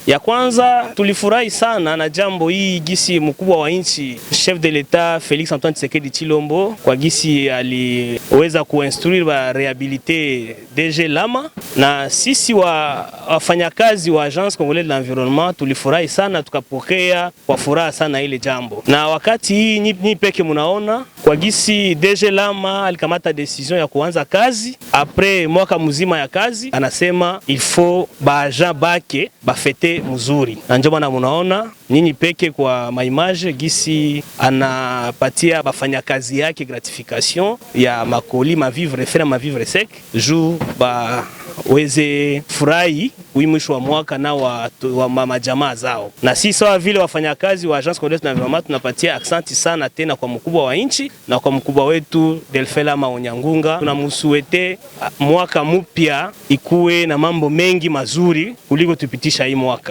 Ya kwanza tulifurahi sana na jambo hii gisi mkubwa wa nchi chef de l'etat Felix Antoine Tshisekedi Tshilombo kwa gisi aliweza kuinstruire ba rehabilite DG Lama, na sisi wafanyakazi wa Agence Congolaise de l'Environnement tulifurahi sana, tukapokea kwa furaha sana ile jambo. Na wakati hii ni peke munaona kwa gisi DG Lama alikamata decision ya kuanza kazi après mwaka mzima ya kazi, anasema il faut ba agent bake bafete mzuri, na ndio maana munaona nini peke kwa maimage gisi anapatia bafanya kazi yake gratification ya makoli mavivre fera mavivre sec juu ba weze furahi mwisho wa mwaka na wa majamaa zao. Na si sawa vile wafanyakazi wa Agence Congolaise de l'Environnement tunapatia aksanti sana tena kwa mkubwa wa nchi na kwa mkubwa wetu Delphin Lama Onyangunga. Tunamsuete mwaka mpya ikuwe na mambo mengi mazuri kuliko tupitisha hii mwaka.